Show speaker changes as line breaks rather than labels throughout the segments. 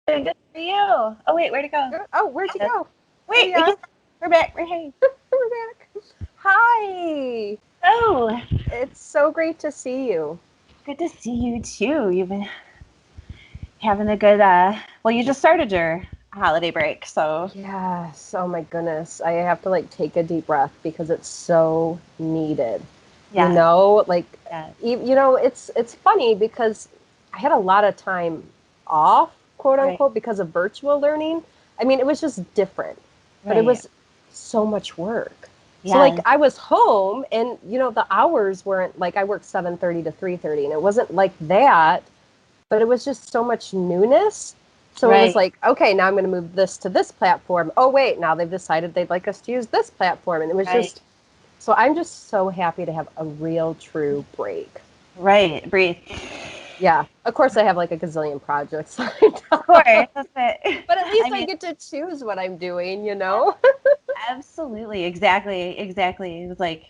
Good for you. Oh wait, where'd it go?
Oh, where'd you go? There
Wait,
you are.
we're back. We're hey.
We're back. Hi.
Oh,
It's so great to see you.
good to see you too. You've been having a good well, you just started your holiday break, so
Yes. Oh my goodness. I have to like take a deep breath because it's so needed. You
yeah,
know, like
yeah,
it's funny because I had a lot of time off, quote
right,
unquote, because of virtual learning. I mean, it was just different, but it
right.
was so much work. So like
Yes,
I was home and the hours weren't like I worked 7:30 to 3:30 and it wasn't like that, but it was just so much newness. So it was
right.
like, okay, now I'm going to move this to this platform. Oh wait, now they've decided they'd like us to use this platform, and it was
Right.
just so I'm just so happy to have a real true break.
Right. Breathe.
Yeah. Of course, I have like a gazillion projects lined
Of course,
up,
that's it.
but at
I
least I
mean,
get to choose what I'm doing.
absolutely, exactly, exactly. It was like,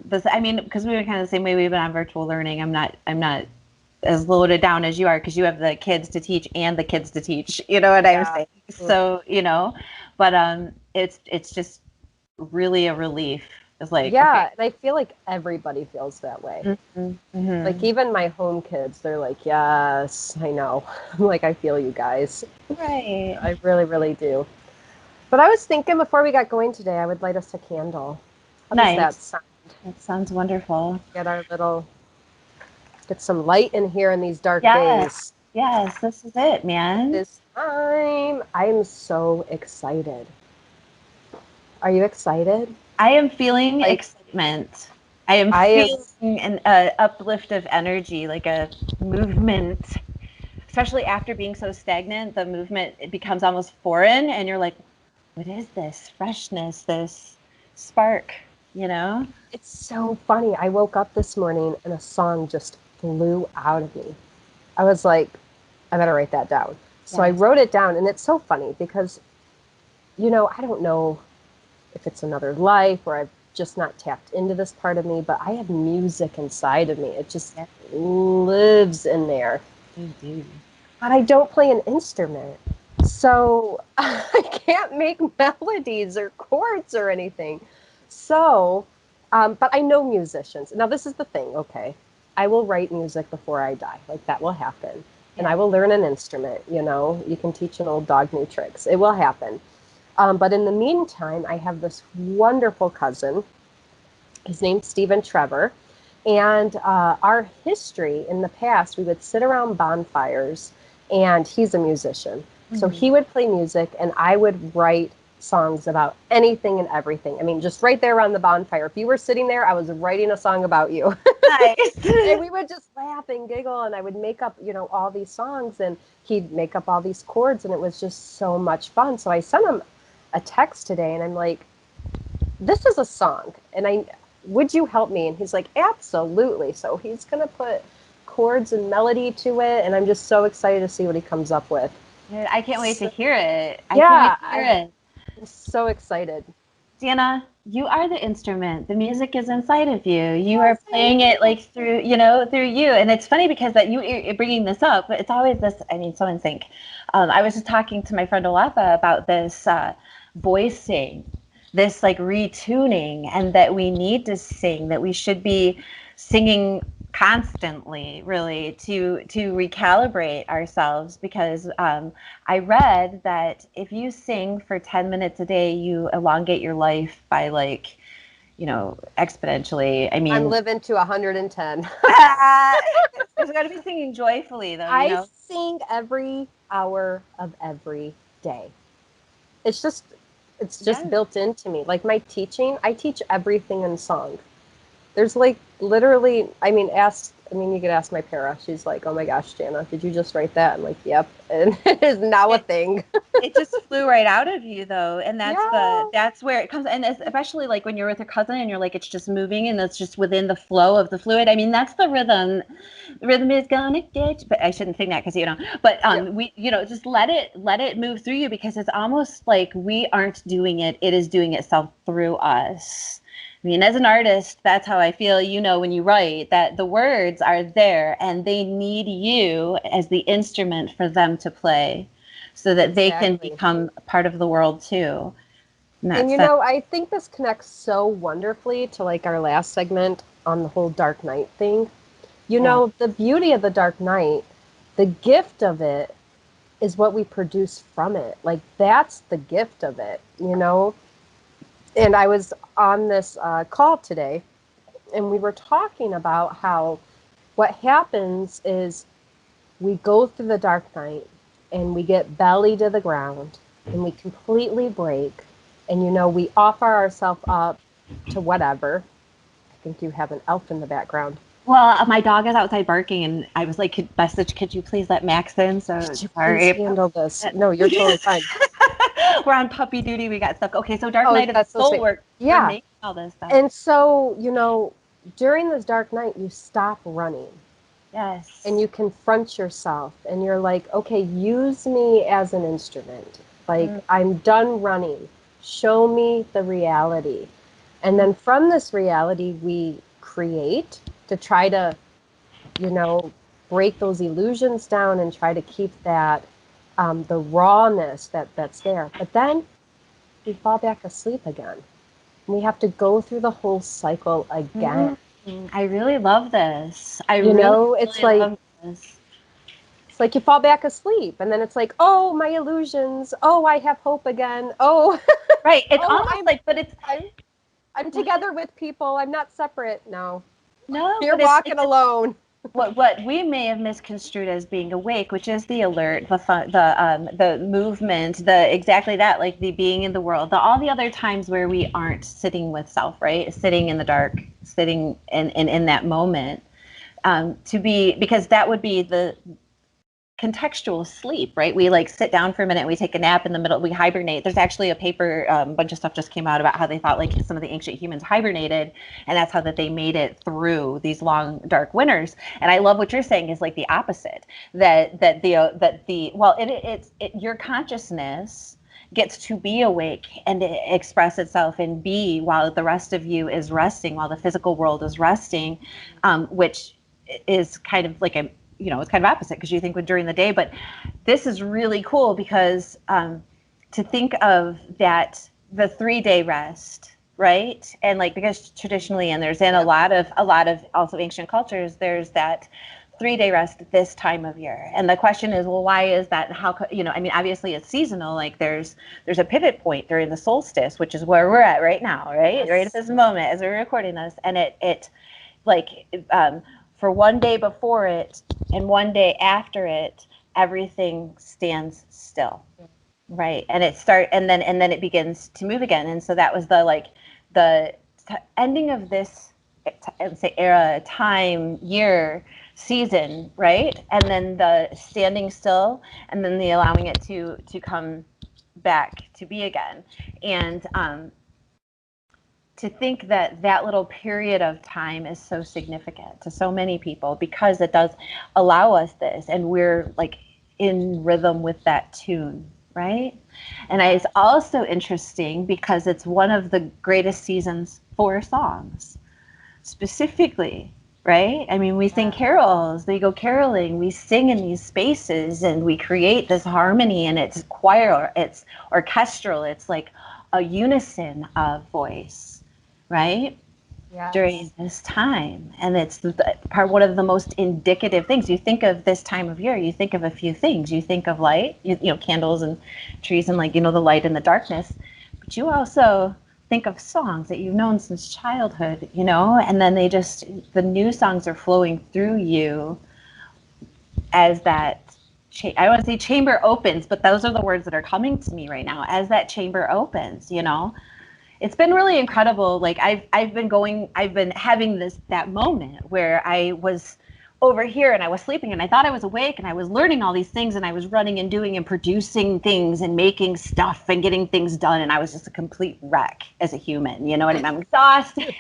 this. I mean, because we were kind of the same way. We've been on virtual learning. I'm not as loaded down as you are because you have the kids to teach and the kids to teach. You know what I'm
Yeah.
saying? So but it's just really a relief. It's like okay.
Yeah. And I feel like everybody feels that way.
Hmm.
Like
Hmm.
even my home kids, they're like, yes, I know. Like, I feel you guys.
Right.
I really, really do. But I was thinking before we got going today, I would light us a candle. How does that
Nice.
sound?
That sounds wonderful.
Get our little, get some light in here in these dark
Yes.
days.
Yes. This is it, man.
This time, I'm so excited. Are you excited?
I am feeling
Like,
excitement. I am
I am,
feeling an uplift of energy, like a movement. Especially after being so stagnant, the movement it becomes almost foreign, and you're like, "What is this freshness? This spark?" You know?
it's so funny. I woke up this morning and a song just flew out of me. I was like, I better write that down. So I
Yes.
wrote it down, and it's so funny because, I don't know if it's another life or I've just not tapped into this part of me, but I have music inside of me. It just
Yes,
lives in there.
you do.
But I don't play an instrument. So I can't make melodies or chords or anything. So, but I know musicians. Now, this is the thing, okay? I will write music before I die. Like, that will happen. And I
Yes.
will learn an instrument. You can teach an old dog new tricks. It will happen. But in the meantime, I have this wonderful cousin. His name's Stephen Trevor. And our history in the past, we would sit around bonfires, and he's a musician. So
Hmm.
he would play music, and I would write songs about anything and everything. I mean, just right there around the bonfire. If you were sitting there, I was writing a song about you. And
Nice.
we would just laugh and giggle, and I would make up, all these songs, and he'd make up all these chords, and it was just so much fun. So I sent him a text today, and I'm like, this is a song, and I would you help me? And he's like, absolutely. So he's gonna put chords and melody to it, and I'm just so excited to see what he comes up with.
Dude, I can't wait to
So,
hear it. I can't wait
yeah,
to hear it.
I'm so excited.
Jana, you are the instrument. The music is inside of you. You are
Yes,
playing it like through you. And it's funny because that you're bringing this up, but it's always this. I mean, someone think. I was just talking to my friend Olafa about this voicing, this like retuning, and that we need to sing. That we should be singing constantly, really, to recalibrate ourselves because I read that if you sing for 10 minutes a day, you elongate your life by like, exponentially. I
I'm
mean,
living to 110.
there's got to be singing joyfully, though, you
I
know?
sing every hour of every day. It's just it's just
Yes.
built into me. Like my teaching, I teach everything in song. There's like literally, you could ask my para. She's like, oh my gosh, Jana, did you just write that? I'm like, yep. And it is now a
It,
thing.
it just flew right out of you though, and
Yeah.
that's where it comes, and especially like when you're with your cousin and you're like it's just moving and it's just within the flow of the fluid. I mean, that's the rhythm. The rhythm is gonna get you, but I shouldn't sing that because but
Yep.
we just let it move through you because it's almost like we aren't doing it, it is doing itself through us. I mean, as an artist, that's how I feel, when you write, that the words are there and they need you as the instrument for them to play so that they can
Exactly.
become part of the world too. And
And
that's that.
I think this connects so wonderfully to like our last segment on the whole Dark Knight thing.
Yeah.
The beauty of the Dark Knight, the gift of it is what we produce from it. Like that's the gift of it. And I was on this call today, and we were talking about how what happens is we go through the Dark Night and we get belly to the ground and we completely break. And, we offer ourselves up to whatever. I think you have an elf in the background.
Well, my dog is outside barking, and I was like, could you please let Max in? So
Could you please
sorry.
handle this? No, you're totally fine.
We're on puppy duty. We got stuff. Okay, so Dark
Oh,
Night of the
that's so
Soul
sweet.
work for
Yeah.
making all this stuff.
And so, during this dark night, you stop running
Yes.
and you confront yourself and you're like, okay, use me as an instrument. Like, I'm done running. Show me the reality. And then from this reality, we create to try to, break those illusions down and try to keep that, the rawness that's there. But then we fall back asleep again. We have to go through the whole cycle again.
I really love this. I
You
really,
know, it's
really
like
love this.
it's like you fall back asleep and then it's like, "Oh, my illusions. Oh, I have hope again. Oh,
Right. It's
oh,
almost like, but it's
I'm I'm together with people. I'm not separate." No.
no,
You're
but it's
walking alone.
what we may have misconstrued as being awake, which is the alert, the movement, the exactly that, like the being in the world, all the other times where we aren't sitting with self, right? Sitting in the dark, sitting in that moment, to be, because that would be the contextual sleep, right? We like sit down for a minute, we take a nap in the middle, we hibernate. There's actually a paper, bunch of stuff just came out about how they thought like some of the ancient humans hibernated, and that's how that they made it through these long dark winters. And I love what you're saying is like the opposite, your consciousness gets to be awake and express itself and be while the rest of you is resting, while the physical world is resting, which is kind of like it's kind of opposite because you think during the day, but this is really cool because to think of that, the 3-day rest, right? And like, because traditionally, and there's in a lot of also ancient cultures, there's that 3-day rest at this time of year. And the question is, well, why is that? And how, I mean, obviously it's seasonal. Like there's a pivot point during the solstice, which is where we're at right now, right?
Yes.
Right at this moment as we're recording this. And it like, for one day before it and one day after it, everything stands still, right? And then it begins to move again. And so that was the ending of this, say, era, time, year, season, right? And then the standing still, and then the allowing it to come back to be again. And to think that that little period of time is so significant to so many people because it does allow us this, and we're like in rhythm with that tune, right? And it's also interesting because it's one of the greatest seasons for songs specifically, right? I mean, we sing carols, we go caroling, we sing in these spaces and we create this harmony, and it's choir, it's orchestral, it's like a unison of voice, right?
Yes.
During this time. And it's one of the most indicative things. You think of this time of year, you think of a few things. You think of light, candles and trees and the light and the darkness. But you also think of songs that you've known since childhood, and then the new songs are flowing through you as that. I want to say chamber opens, but those are the words that are coming to me right now. As that chamber opens, it's been really incredible. Like I've been having that moment where I was over here and I was sleeping and I thought I was awake and I was learning all these things and I was running and doing and producing things and making stuff and getting things done, and I was just a complete wreck as a human. You know what I mean? I'm exhausted.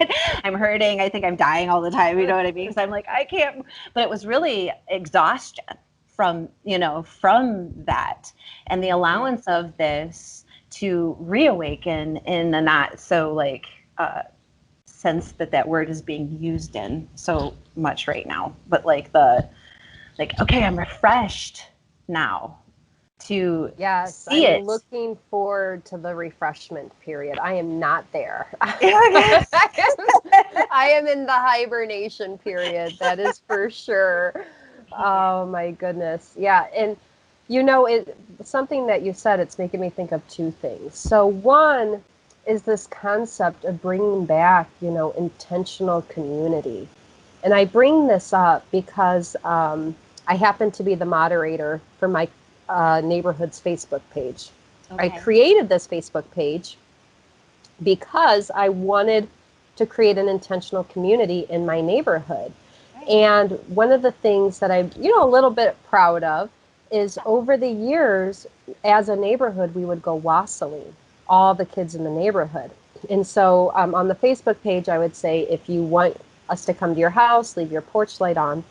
I'm hurting. I think I'm dying all the time. You know what I mean? Because I'm like, I can't. But it was really exhaustion from that, and the allowance of this to reawaken in a not so sense that that word is being used in so much right now. But like okay, I'm refreshed now to
Yes,
see
I'm
it.
looking forward to the refreshment period. I am not there.
Okay.
I am in the hibernation period. That is for sure. Oh my goodness. Yeah. And something that you said, it's making me think of two things. So one is this concept of bringing back, intentional community. And I bring this up because I happen to be the moderator for my neighborhood's Facebook page. I
Okay.
created this Facebook page because I wanted to create an intentional community in my neighborhood.
Right.
And one of the things that I'm, a little bit proud of is over the years, as a neighborhood, we would go wassailing, all the kids in the neighborhood. And so on the Facebook page, I would say, if you want us to come to your house, leave your porch light on.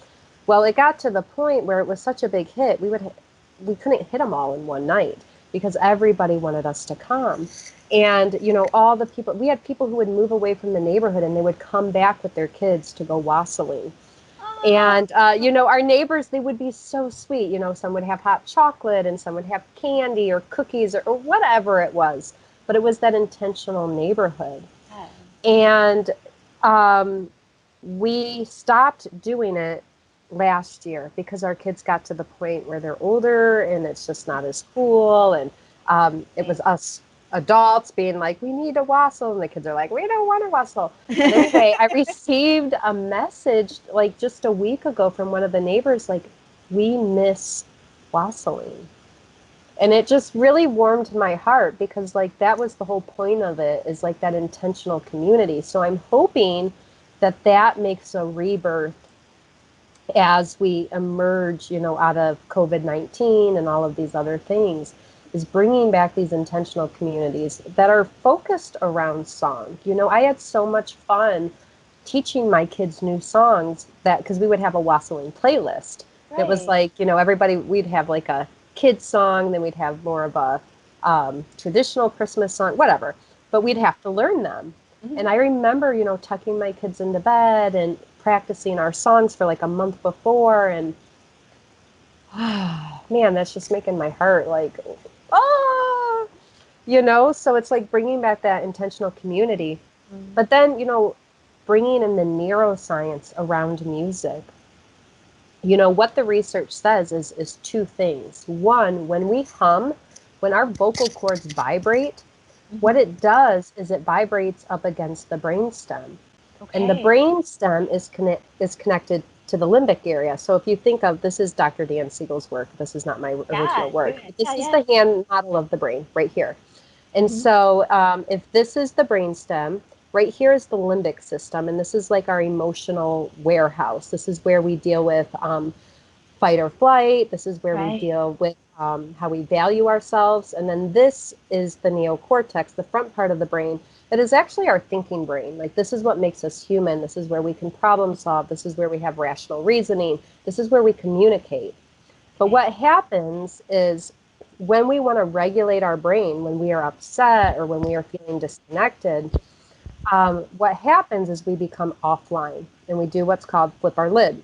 Well, it got to the point where it was such a big hit, we couldn't hit them all in one night because everybody wanted us to come. And, all the people, we had people who would move away from the neighborhood and they would come back with their kids to go wassailing. And, our neighbors, they would be so sweet. Some would have hot chocolate and some would have candy or cookies or whatever it was. But it was that intentional neighborhood. And we stopped doing it last year because our kids got to the point where they're older and it's just not as cool. And it was us adults being like, we need to wassail. And the kids are like, we don't want to wassail. But anyway, I received a message like just a week ago from one of the neighbors, like, we miss wassailing. And it just really warmed my heart because like that was the whole point of it, is like that intentional community. So I'm hoping that makes a rebirth as we emerge, out of COVID-19 and all of these other things, is bringing back these intentional communities that are focused around song. I had so much fun teaching my kids new songs because we would have a wassailing playlist. Right. It was like, everybody, we'd have like a kid's song, then we'd have more of a traditional Christmas song, whatever. But we'd have to learn them. Mm-hmm. And I remember, tucking my kids into bed and practicing our songs for like a month before. And man, that's just making my heart like, so it's like bringing back that intentional community. Mm-hmm. But then, bringing in the neuroscience around music. What the research says is two things. One, when we hum, when our vocal cords vibrate, mm-hmm. what it does is it vibrates up against the brainstem. Okay. And the brainstem is connected to the limbic area. So if you think of, this is Dr. Dan Siegel's work. This is not my original work. This is the hand model of the brain right here. And mm-hmm. so if this is the brainstem, right here is the limbic system, and this is like our emotional warehouse. This is where we deal with fight or flight. This is where we deal with how we value ourselves. And then this is the neocortex, the front part of the brain, that is actually our thinking brain. Like, this is what makes us human. This is where we can problem solve. This is where we have rational reasoning. This is where we communicate. But what happens is when we want to regulate our brain, when we are upset or when we are feeling disconnected, what happens is we become offline and we do what's called flip our lid.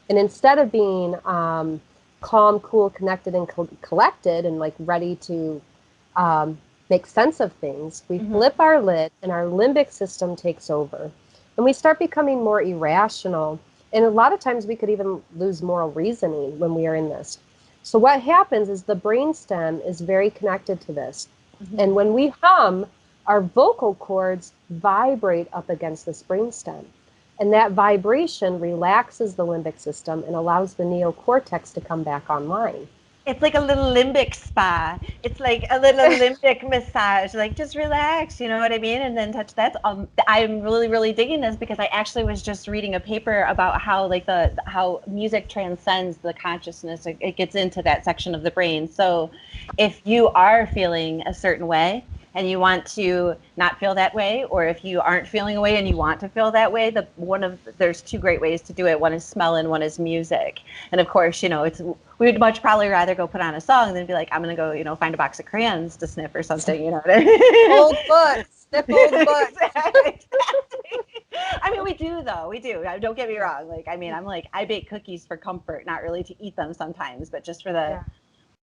And instead of being calm, cool, connected, and collected and like ready to make sense of things, we mm-hmm. flip our lid and our limbic system takes over. And we start becoming more irrational. And a lot of times we could even lose moral reasoning when we are in this. So what happens is the brainstem is very connected to this. Mm-hmm. And when we hum, our vocal cords vibrate up against this brainstem. And that vibration relaxes the limbic system and allows the neocortex to come back online.
It's like a little limbic spa. It's like a little limbic massage. Like, just relax, you know what I mean? And then touch that. I'm really, really digging this because I actually was just reading a paper about how like how music transcends the consciousness. It gets into that section of the brain. So if you are feeling a certain way and you want to not feel that way, or if you aren't feeling a way and you want to feel that way, there's two great ways to do it. One is smell and one is music. And of course, we would much probably rather go put on a song than be like, I'm going to go, find a box of crayons to sniff or something,
Old books, sniff old books.
Exactly. we do though. We do. Don't get me wrong. Like, I mean, I'm like, I bake cookies for comfort, not really to eat them sometimes, but just for the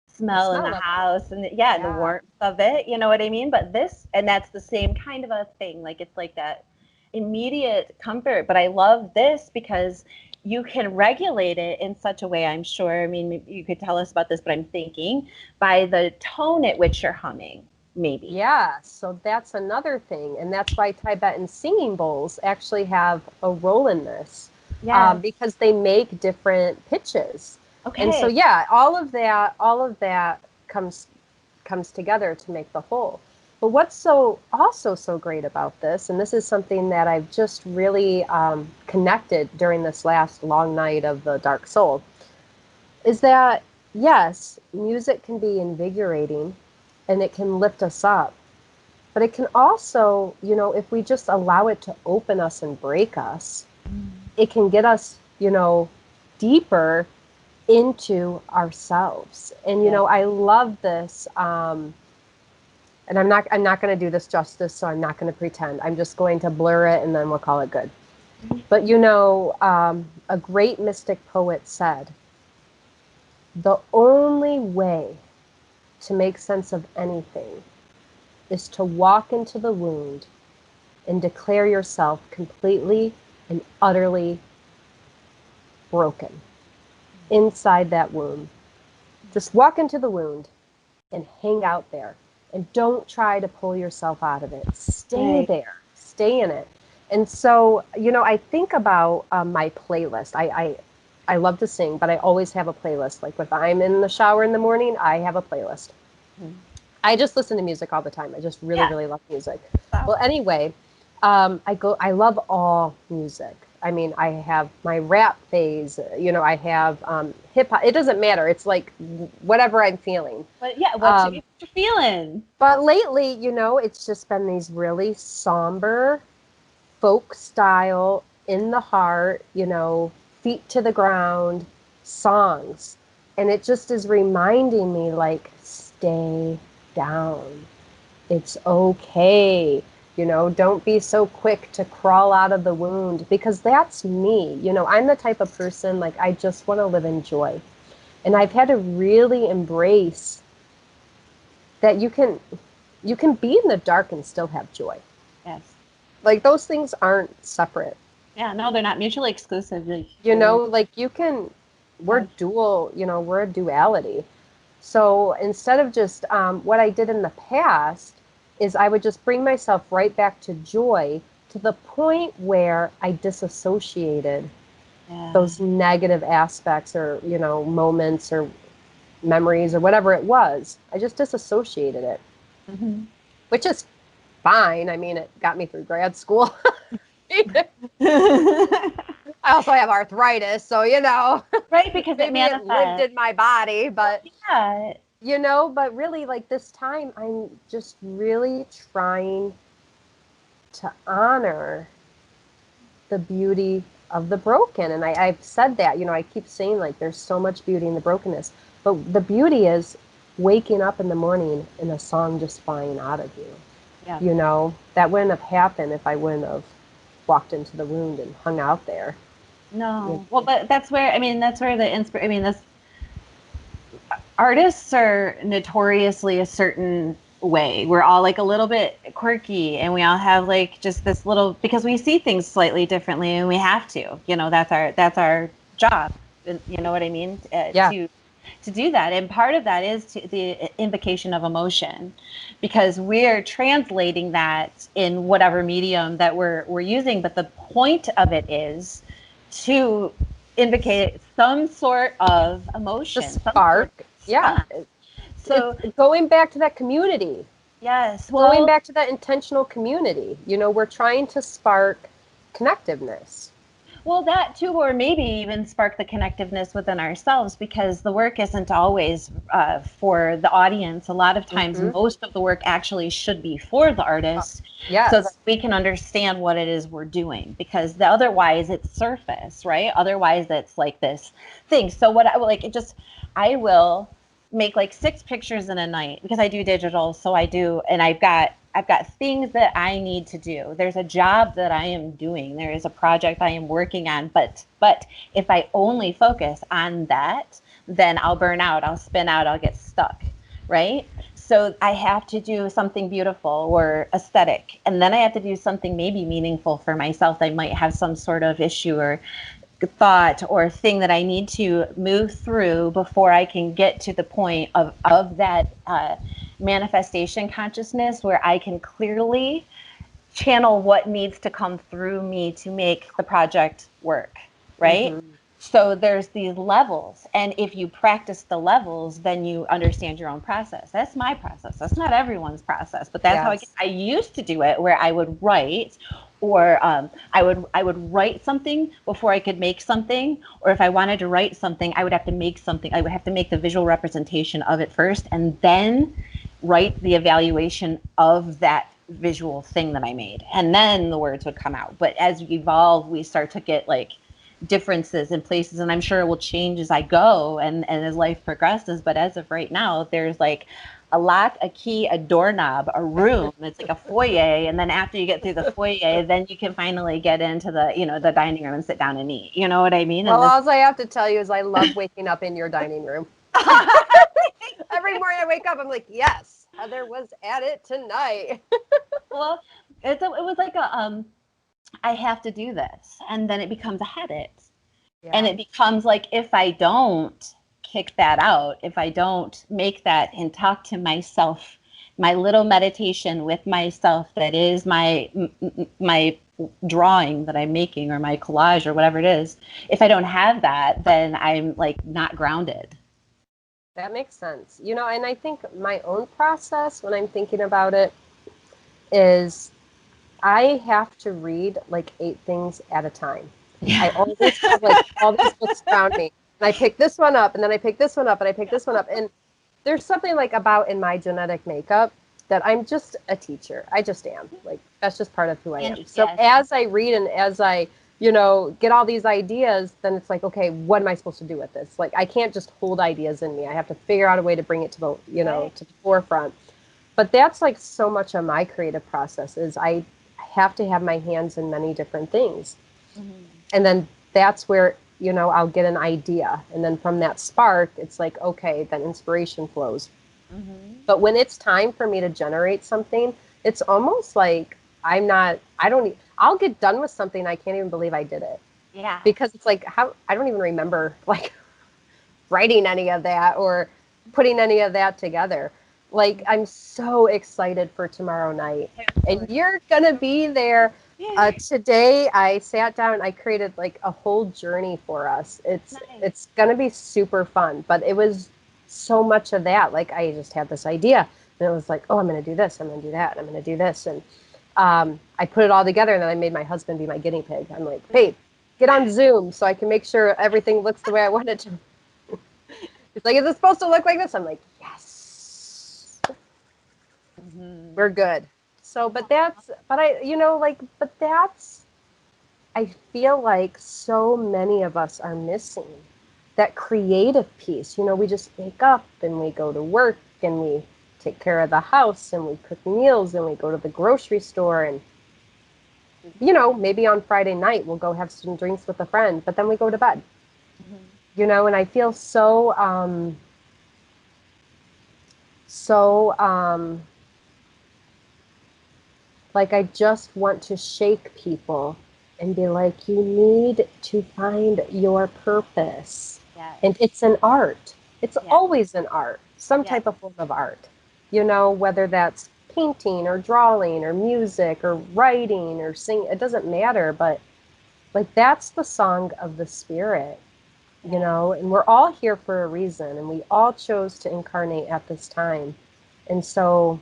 smell in the house and and the warmth of it. You know what I mean? But this, and that's the same kind of a thing. Like, it's like that immediate comfort. But I love this because you can regulate it in such a way, I'm sure. I mean, you could tell us about this, but I'm thinking by the tone at which you're humming. Maybe.
Yeah, so that's another thing. And that's why Tibetan singing bowls actually have a role in this.
Yeah.
Because they make different pitches.
Okay.
And so, yeah, all of that comes together to make the whole. But what's also so great about this, and this is something that I've just really connected during this last long night of the Dark Soul, is that, yes, music can be invigorating and it can lift us up. But it can also, if we just allow it to open us and break us, it can get us, deeper into ourselves. And, I love this. And I'm not going to do this justice, so I'm not going to pretend. I'm just going to blur it and then we'll call it good. But, a great mystic poet said, the only way to make sense of anything is to walk into the wound and declare yourself completely and utterly broken inside that wound. Just walk into the wound and hang out there. And don't try to pull yourself out of it. Stay there. Stay in it. And so, I think about my playlist. I love to sing, but I always have a playlist. Like if I'm in the shower in the morning, I have a playlist. I just listen to music all the time. I just really, really love music. Wow. Well, anyway, I love all music. I mean, I have my rap phase, I have hip hop. It doesn't matter. It's like whatever I'm feeling.
But yeah, what you're feeling.
But lately, it's just been these really somber, folk style, in the heart, feet to the ground songs. And it just is reminding me, like, stay down. It's okay. Don't be so quick to crawl out of the wound, because that's me. I'm the type of person, like, I just want to live in joy. And I've had to really embrace that you can be in the dark and still have joy.
Yes.
Like, those things aren't separate.
Yeah, no, they're not mutually exclusive.
Like we're dual, we're a duality. So instead of just what I did in the past is I would just bring myself right back to joy, to the point where I disassociated those negative aspects or, moments or memories or whatever it was. I just disassociated it, which is fine. I mean, it got me through grad school. I also have arthritis, so,
right, because
maybe it lived in my body, but but really, like, this time I'm just really trying to honor the beauty of the broken. And I've said that, I keep saying, like, there's so much beauty in the brokenness, but the beauty is waking up in the morning and a song just flying out of you. That wouldn't have happened if I wouldn't have walked into the wound and hung out there.
No. Well, but that's where the artists are notoriously a certain way. We're all, like, a little bit quirky, and we all have, like, just this little, because we see things slightly differently, and we have to, that's our job. You know what I mean? To do that. And part of that is the invocation of emotion, because we're translating that in whatever medium that we're using. But the point of it is to invocate some sort of emotion.
The spark. So it's going back to that community.
Yes.
Well, going back to that intentional community. We're trying to spark connectiveness.
Well, that too, or maybe even spark the connectiveness within ourselves, because the work isn't always for the audience. A lot of times, most of the work actually should be for the artist, so that we can understand what it is we're doing, because otherwise it's surface, right? Otherwise it's like this thing. So what I will make like 6 pictures in a night, because I do digital. So I do, and I've got I've got things that I need to do. There's a job that I am doing. There is a project I am working on. But if I only focus on that, then I'll burn out, I'll spin out, I'll get stuck, right? So I have to do something beautiful or aesthetic, and then I have to do something maybe meaningful for myself. I might have some sort of issue or thought or thing that I need to move through before I can get to the point of that manifestation consciousness where I can clearly channel what needs to come through me to make the project work, right?
Mm-hmm.
So there's these levels, and if you practice the levels, then you understand your own process. That's my process. That's not everyone's process, but that's how
Yes.
I used to do it, where I would write, or I would write something before I could make something, or if I wanted to write something, I would have to make something. I would have to make the visual representation of it first, and then write the evaluation of that visual thing that I made. And then the words would come out. But as we evolve, we start to get like differences in places, and I'm sure it will change as I go and as life progresses. But as of right now, there's like a lock, a key, a doorknob, a room. It's like a foyer. And then after you get through the foyer, then you can finally get into the dining room and sit down and eat. You know what I mean?
Well,
And this
all I have to tell you is I love waking up in your dining room. Every morning I wake up, I'm like, yes, Heather was at it tonight.
well, it was like I have to do this. And then it becomes a habit. And
Yeah.
it becomes like, if I don't kick that out, if I don't make that and talk to myself, my little meditation with myself, that is my drawing that I'm making, or my collage, or whatever it is, if I don't have that, then I'm like not grounded.
That makes sense. And I think my own process when I'm thinking about it is I have to read like 8 things at a time. I
Yeah.
always have like all these books around me. And I pick this one up, and then I pick this one up, and I pick this one up. And there's something like about in my genetic makeup that I'm just a teacher. I just am. Like that's just part of who I
And
am. So
yes.
as I read and as I, get all these ideas, then it's like, okay, what am I supposed to do with this? Like I can't just hold ideas in me. I have to figure out a way to bring it to the,
Right.
to the forefront. But that's like so much of my creative process is I have to have my hands in many different things.
Mm-hmm.
And then that's where, I'll get an idea. And then from that spark, it's like, okay, then inspiration flows.
Mm-hmm.
But when it's time for me to generate something, it's almost like I'll get done with something. I can't even believe I did it
Yeah.
because it's like, how I don't even remember like writing any of that or putting any of that together. Like, I'm so excited for tomorrow night. And you're going to be there.
Yeah.
Today, I sat down and I created like a whole journey for us. It's
Nice.
it's going to be super fun, but it was so much of that. Like, I just had this idea, and it was like, oh, I'm going to do this, I'm going to do that, I'm going to do this, and I put it all together, and then I made my husband be my guinea pig. I'm like, babe, get on Zoom so I can make sure everything looks the way I want it to. He's like, is it supposed to look like this? I'm like, yes,
Mm-hmm.
we're good. So, I feel like so many of us are missing that creative piece. We just wake up and we go to work and we take care of the house and we cook meals and we go to the grocery store and, maybe on Friday night we'll go have some drinks with a friend, but then we go to bed,
Mm-hmm.
and I feel so like I just want to shake people and be like, you need to find your purpose.
Yes.
And it's an art. It's
Yes.
always an art, some
Yes.
type of form of art, whether that's painting or drawing or music or writing or singing, it doesn't matter. But like that's the song of the spirit,
Yes.
and we're all here for a reason and we all chose to incarnate at this time. And so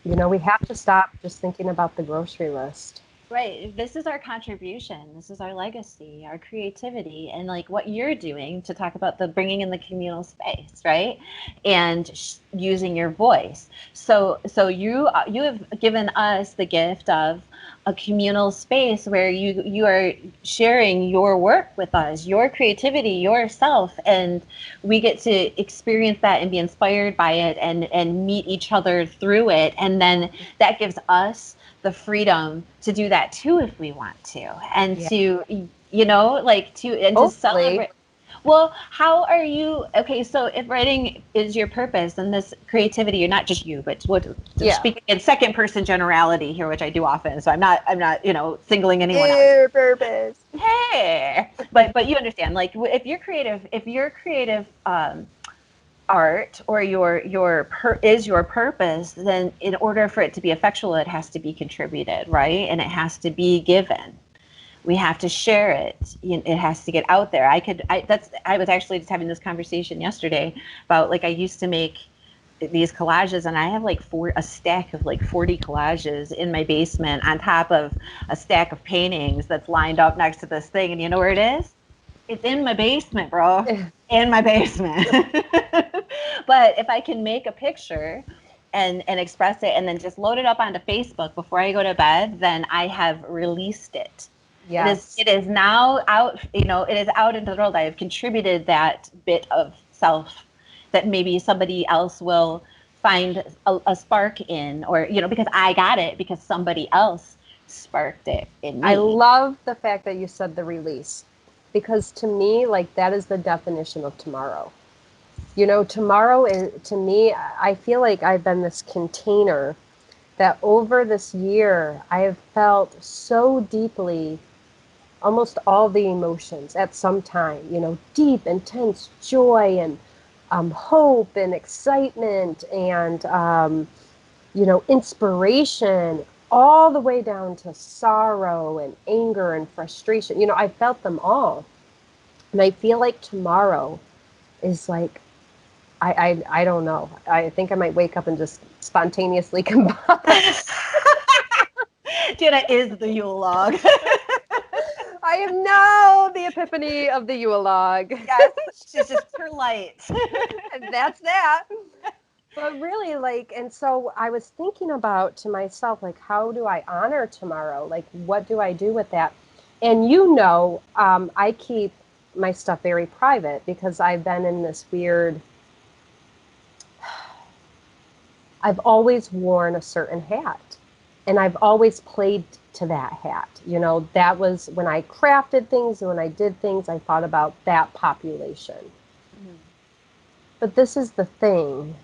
we have to stop just thinking about the grocery list.
Right. This is our contribution. This is our legacy, our creativity, and like what you're doing to talk about the bringing in the communal space, right? And using your voice. So you have given us the gift of a communal space where you are sharing your work with us, your creativity, yourself, and we get to experience that and be inspired by it and meet each other through it, and then that gives us the freedom to do that too if we want to, and
Yeah.
to like to
Hopefully.
celebrate. Well, how are you? Okay, so if writing is your purpose and this creativity, you're not just you, but what,
Yeah.
speaking in second person generality here, which I do often, so I'm not singling anyone out.
Your purpose.
Hey, but you understand, like if you're creative art, or is your purpose, then in order for it to be effectual, it has to be contributed, right? And it has to be given. We have to share it. It has to get out there. I was actually just having this conversation yesterday about, like, I used to make these collages, and I have like a stack of like 40 collages in my basement, on top of a stack of paintings that's lined up next to this thing. And you know where it is? It's in my basement, bro. In my basement. But if I can make a picture and express it, and then just load it up onto Facebook before I go to bed, then I have released it. It is
Yes.
it is now out, it is out into the world. I have contributed that bit of self that maybe somebody else will find a spark in, or because I got it because somebody else sparked it in
I
me.
love the fact that you said the release, because to me, like, that is the definition of tomorrow. Tomorrow is, to me, I feel like I've been this container that over this year I have felt so deeply almost all the emotions at some time, deep, intense joy and hope and excitement and, inspiration, all the way down to sorrow and anger and frustration. I felt them all. And I feel like tomorrow is like, I don't know. I think I might wake up and just spontaneously combust.
Jana is the Yule log.
I am now the epiphany of the Yule log.
Yes, she's just pure light.
And that's that. But really, like, and so I was thinking about to myself, like, how do I honor tomorrow? Like, what do I do with that? And I keep my stuff very private because I've been in this weird, I've always worn a certain hat. And I've always played to that hat. That was when I crafted things and when I did things, I thought about that population.
Mhm.
But this is the thing,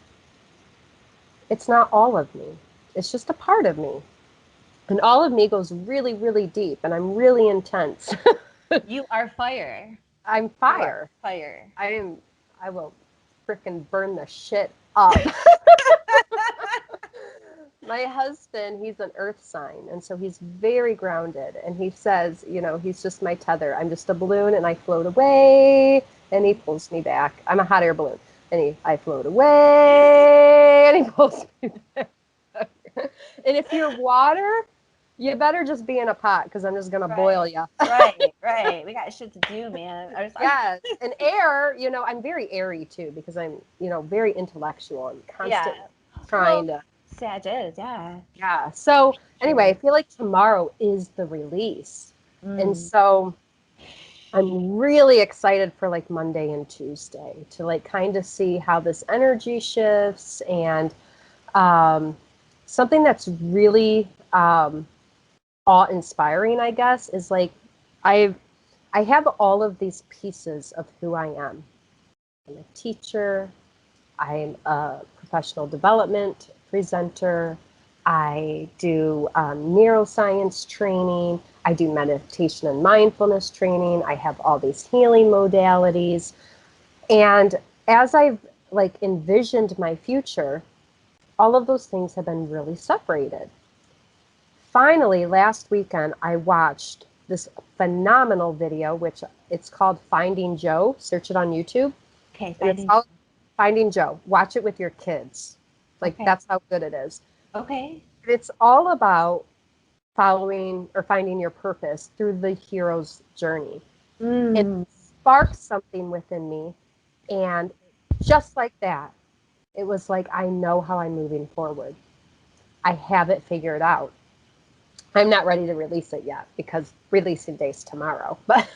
it's not all of me, it's just a part of me. And all of me goes really, really deep, and I'm really intense.
You are fire.
I'm
You are
fire.
fire.
I am. I will frickin' burn the shit up. My husband, he's an earth sign, and so he's very grounded. And he says, he's just my tether. I'm just a balloon, and I float away, and he pulls me back. I'm a hot air balloon, and I float away, and he pulls me back. And if you're water, you better just be in a pot because I'm just gonna boil
Right.
you.
Right. We got shit to do, man.
Yes, and air. I'm very airy too because I'm, very intellectual and
Yeah.
constantly
Well,
trying to.
Sag is, yeah.
Yeah. So anyway, I
Sure.
feel like tomorrow is the release, and
Mm.
so I'm really excited for like Monday and Tuesday to like kind of see how this energy shifts, and um, something that's really awe-inspiring, I guess, is like I I have all of these pieces of who I am. I'm a teacher. I'm a professional development presenter. I do neuroscience training. I do meditation and mindfulness training. I have all these healing modalities. And as I've like envisioned my future, all of those things have been really separated. Finally, last weekend, I watched this phenomenal video, which it's called Finding Joe. Search it on YouTube.
Okay,
And it's
finding.
all Finding Joe. Watch it with your kids. Like,
Okay.
that's how good it is.
Okay.
It's all about following or finding your purpose through the hero's journey. It
Mm.
sparked something within me. And just like that, it was like, I know how I'm moving forward. I have it figured out. I'm not ready to release it yet because releasing day's tomorrow. But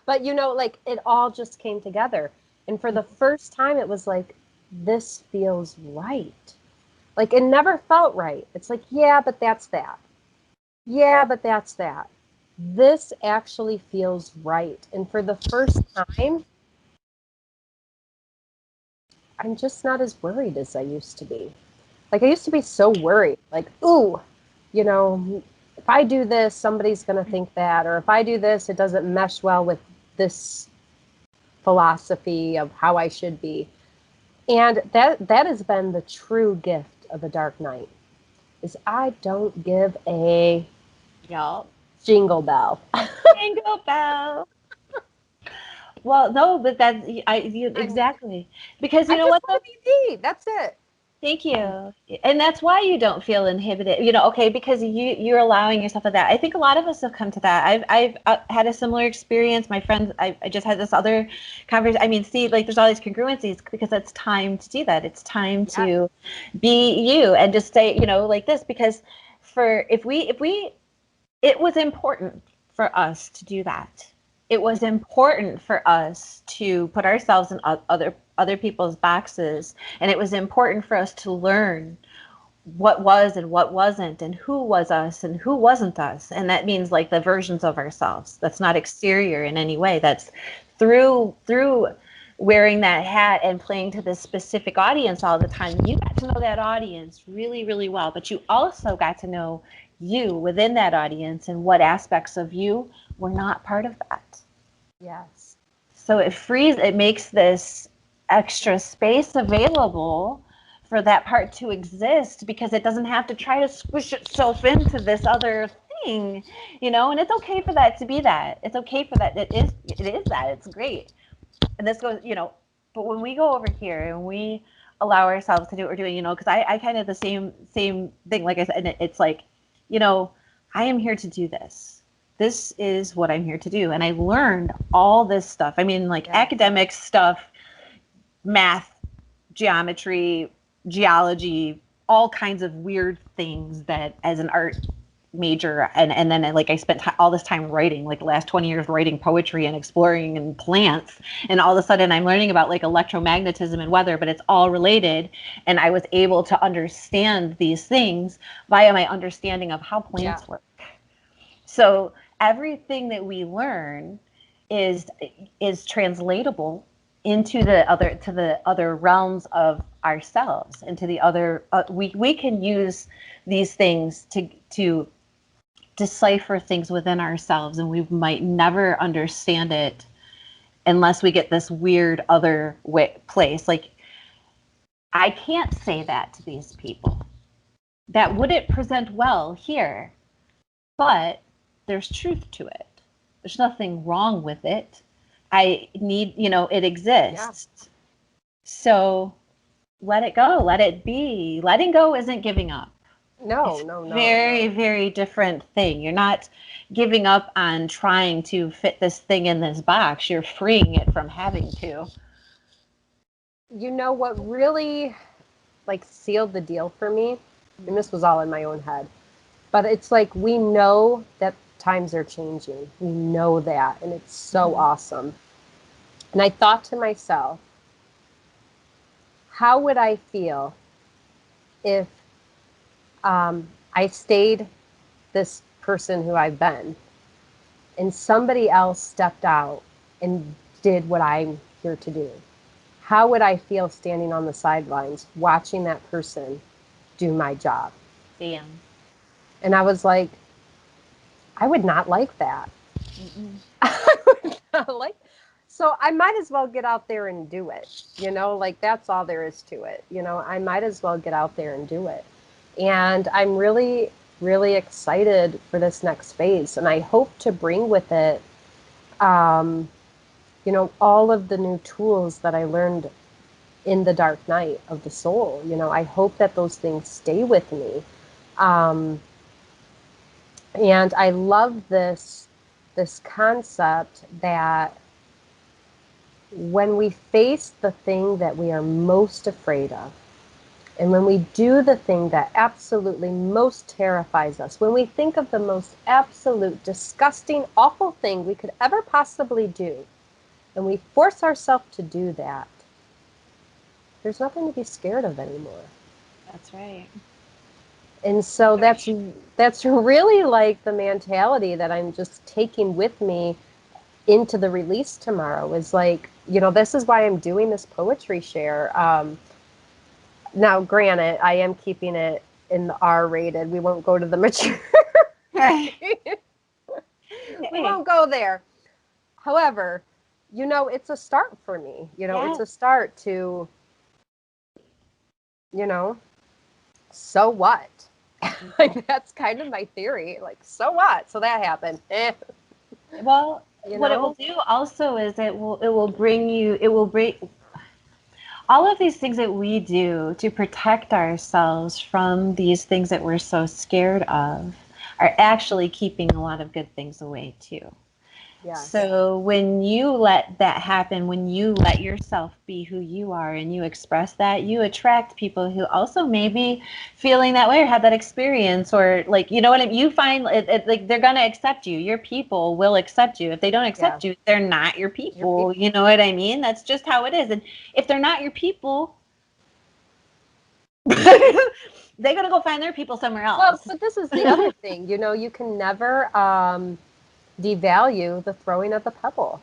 but like it all just came together. And for the first time, it was like, this feels right. Like it never felt right. It's like, yeah, but that's that. Yeah, but that's that. This actually feels right. And for the first time, I'm just not as worried as I used to be. Like I used to be so worried, like, ooh, if I do this, somebody's going to think that, or if I do this, it doesn't mesh well with this philosophy of how I should be. And that has been the true gift of the Dark Night, is I don't give a
Yup.
jingle bell.
Jingle bell. Well, no, but
I'm,
exactly, because you
I
know
just
what
want
though?
to be me. That's it.
Thank you. And that's why you don't feel inhibited, okay, because you're allowing yourself of that. I think a lot of us have come to that. I've had a similar experience. My friends, I just had this other conversation. I mean, see, like there's all these congruencies because it's time to do that. It's time
Yes.
to be you and just say, like this, because if we it was important for us to do that. It was important for us to put ourselves in other people's boxes, and it was important for us to learn what was and what wasn't, and who was us and who wasn't us. And that means like the versions of ourselves. That's not exterior in any way. That's through wearing that hat and playing to this specific audience all the time. You got to know that audience really, really well, but you also got to know you within that audience and what aspects of you were not part of that.
Yes.
So it makes this extra space available for that part to exist because it doesn't have to try to squish itself into this other thing, and it's okay for that to be that. It's okay for that. It is that. It's great. And this goes, but when we go over here and we allow ourselves to do what we're doing, because I kind of the same thing, like I said, and it's like, I am here to do this. This is what I'm here to do. And I learned all this stuff. I mean, like academic stuff, math, geometry, geology, all kinds of weird things that as an art major and then like I spent all this time writing, like the last 20 years writing poetry and exploring and plants, and all of a sudden I'm learning about like electromagnetism and weather, but it's all related, and I was able to understand these things via my understanding of how plants work. So everything that we learn is translatable into the other realms of ourselves, into the other we can use these things to decipher things within ourselves, and we might never understand it unless we get this weird other place. Like, I can't say that to these people. That wouldn't present well here, but there's truth to it. There's nothing wrong with it. I need, it exists. Yeah. So let it go. Let it be. Letting go isn't giving up.
No.
Very, very different thing. You're not giving up on trying to fit this thing in this box. You're freeing it from having to.
You know what really like sealed the deal for me? And this was all in my own head. But it's like we know that times are changing. We know that, and it's so awesome. And I thought to myself, how would I feel if I stayed this person who I've been and somebody else stepped out and did what I'm here to do? How would I feel standing on the sidelines watching that person do my job?
Damn.
And I was like, I would not like that. I would not like. So I might as well get out there and do it. Like that's all there is to it. I might as well get out there and do it. And I'm really, really excited for this next phase. And I hope to bring with it, all of the new tools that I learned in the dark night of the soul. I hope that those things stay with me. And I love this concept that when we face the thing that we are most afraid of, and when we do the thing that absolutely most terrifies us, when we think of the most absolute, disgusting, awful thing we could ever possibly do, and we force ourselves to do that, there's nothing to be scared of anymore.
That's right.
And so that's really like the mentality that I'm just taking with me into the release tomorrow. Is like, this is why I'm doing this poetry share. Now, granted, I am keeping it in the R-rated. We won't go to the mature. We won't go there. However, it's a start for me. It's a start to, you know, so what? Like, that's kind of my theory. Like, so what? So that happened.
Well, what it will do also is it will bring all of these things that we do to protect ourselves from these things that we're so scared of are actually keeping a lot of good things away too.
Yes.
So when you let that happen, when you let yourself be who you are and you express that, you attract people who also may be feeling that way or have that experience, or like, you know what I mean? You find like they're going to accept you. Your people will accept you. If they don't accept you, they're not your people. You know what I mean? That's just how it is. And if they're not your people, they're going to go find their people somewhere else.
Well, but this is the other thing. You can never devalue the throwing of the pebble.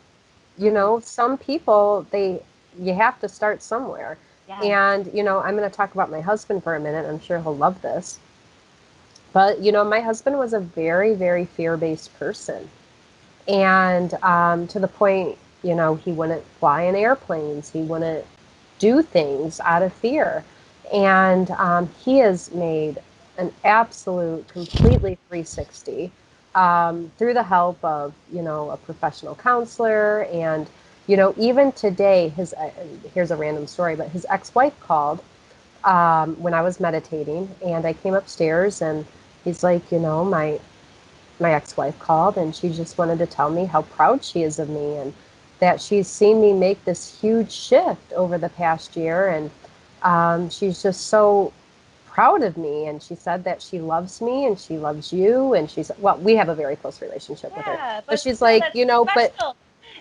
Some people, you have to start somewhere. And, I'm going to talk about my husband for a minute. I'm sure he'll love this. But, my husband was a very, very fear-based person. And to the point, he wouldn't fly in airplanes. He wouldn't do things out of fear. And he has made an absolute, completely 360 through the help of, a professional counselor. And, even today, here's a random story, but his ex-wife called when I was meditating, and I came upstairs, and he's like, my ex-wife called, and she just wanted to tell me how proud she is of me, and that she's seen me make this huge shift over the past year, and she's just so proud of me. And she said that she loves me and she loves you, and well, we have a very close relationship with her, but she's like, but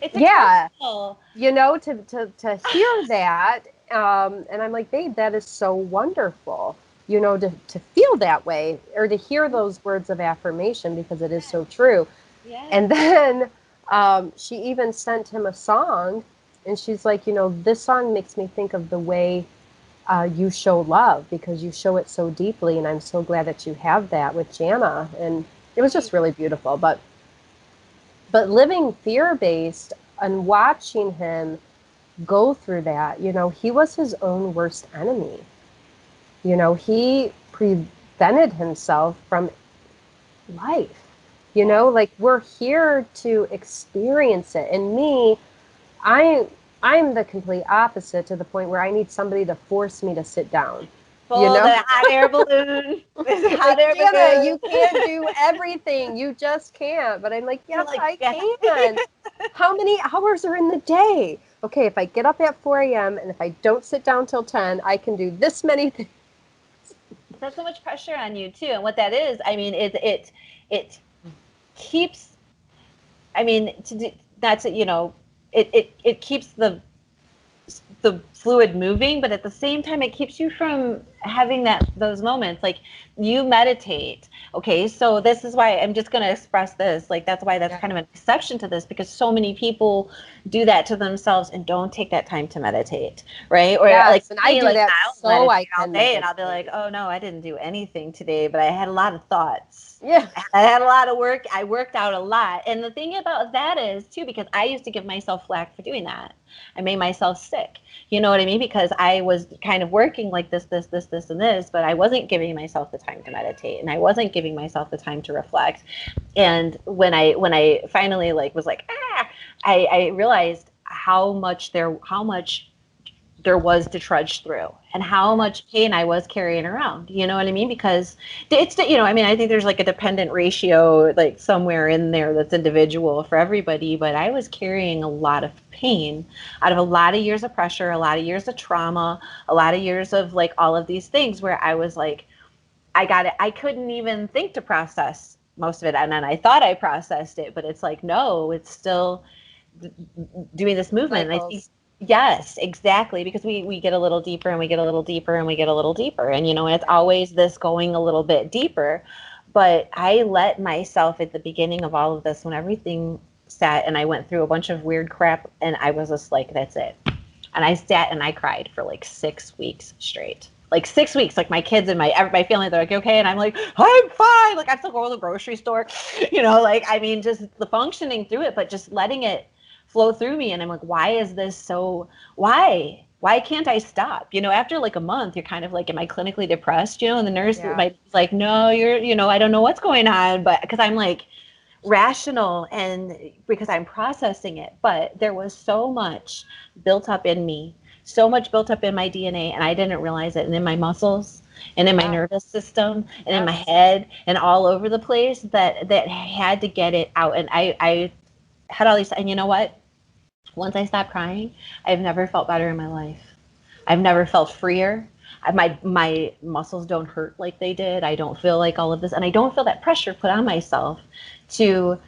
it's
yeah,
special.
To hear that, and I'm like, babe, that is so wonderful, to feel that way, or to hear those words of affirmation, because it is so true. And then she even sent him a song, and she's like, this song makes me think of the way you show love, because you show it so deeply, and I'm so glad that you have that with Jana. And it was just really beautiful. But living fear-based and watching him go through that, he was his own worst enemy. He prevented himself from life. Like, we're here to experience it. And me, I'm the complete opposite, to the point where I need somebody to force me to sit down.
The hot air balloon.
Hot air balloon. You can't do everything. You just can't. But I'm like, yes, I can. How many hours are in the day? Okay, if I get up at 4 a.m. and if I don't sit down till 10, I can do this many things.
That's so much pressure on you too. And what that is, I mean, it keeps. I mean, that's it keeps the fluid moving, but at the same time it keeps you from having those moments. Like, you meditate, okay, so this is why I'm just going to express this, like, that's why that's kind of an exception to this, because so many people do that to themselves and don't take that time to meditate, right? Or like,
and I do that so I can
all day, and I'll be like, oh no, I didn't do anything today, but I had a lot of thoughts.
Yeah,
I had a lot of work. I worked out a lot. And the thing about that is too, because I used to give myself flack for doing that. I made myself sick. You know what I mean? Because I was kind of working like this, and this, but I wasn't giving myself the time to meditate, and I wasn't giving myself the time to reflect. And when I finally was like, I realized how much there was to trudge through and how much pain I was carrying around. You know what I mean? Because it's, you know, I mean, I think there's like a dependent ratio, like somewhere in there that's individual for everybody. But I was carrying a lot of pain out of a lot of years of pressure, a lot of years of trauma, a lot of years of like all of these things where I was like, I got it. I couldn't even think to process most of it. And then I thought I processed it, but it's like, no, it's still doing this movement. And I think,
Cycles.
yes, exactly. Because we get a little deeper and we get a little deeper and we get a little deeper. And, you know, it's always this going a little bit deeper. But I let myself at the beginning of all of this, when everything sat and I went through a bunch of weird crap, and I was just like, that's it. And I sat and I cried for like 6 weeks straight. Like 6 weeks, like my kids and my family, they're like, okay, and I'm like, I'm fine. Like I'm still going to the grocery store, you know. Like I mean, just the functioning through it, but just letting it flow through me. And I'm like, why is this so? Why can't I stop? You know, after like a month, you're kind of like, am I clinically depressed? You know, and the nurse
Yeah.
might be like, no, you're, you know, I don't know what's going on, but because I'm like rational and because I'm processing it. But there was so much built up in me, so much built up in my DNA, and I didn't realize it. And in my muscles, and in my
Yeah.
nervous system, and in my
Yes.
head, and all over the place that had to get it out. And I had all these, and you know what? Once I stopped crying, I've never felt better in my life. I've never felt freer. My muscles don't hurt like they did. I don't feel like all of this, and I don't feel that pressure put on myself to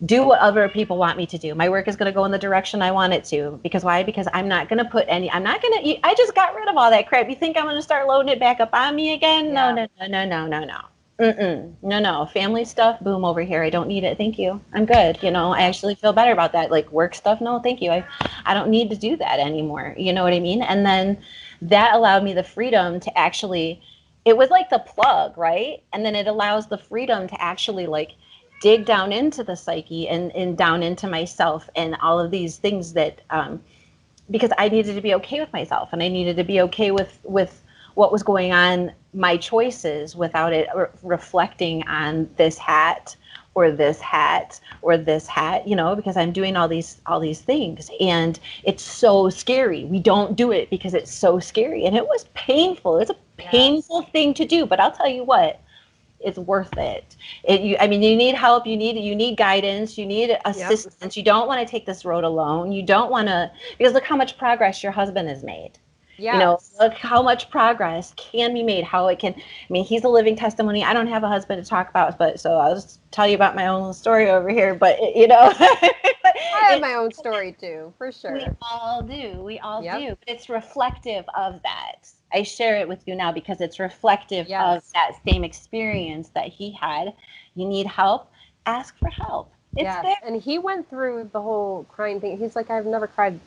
do what other people want me to do. My work is going to go in the direction I want it to. Because why? Because I'm not going to put any, I'm not going to, I just got rid of all that crap. You think I'm going to start loading it back up on me again? No,
Yeah.
no, no, no, no, no, no. Mm-mm. No, no. Family stuff, boom, over here. I don't need it. Thank you. I'm good. You know, I actually feel better about that. Like work stuff, no, thank you. I don't need to do that anymore. You know what I mean? And then that allowed me the freedom to actually, it was like the plug, right? And then it allows the freedom to actually like dig down into the psyche and down into myself and all of these things that because I needed to be okay with myself and I needed to be okay with what was going on, my choices, without it reflecting on this hat or this hat or this hat, you know, because I'm doing all these things and it's so scary. We don't do it because it's so scary, and it was painful. It's a
Yes.
painful thing to do, but I'll tell you what, it's worth it. I mean, you need help, you need guidance, you need
Yep.
assistance. You don't want to take this road alone. You don't want to, because look how much progress your husband has made. You know,
Yes.
look how much progress can be made, how it can, I mean, he's a living testimony. I don't have a husband to talk about, but so I'll just tell you about my own little story over here. But, you know,
I have
it,
my own story too, for
we
sure.
all do. We all
Yep.
do. But it's reflective of that. I share it with you now because it's reflective of
Yes.
that same experience that he had. You need help? Ask for help. It's there.
Yes. And he went through the whole crying thing. He's like, I've never cried,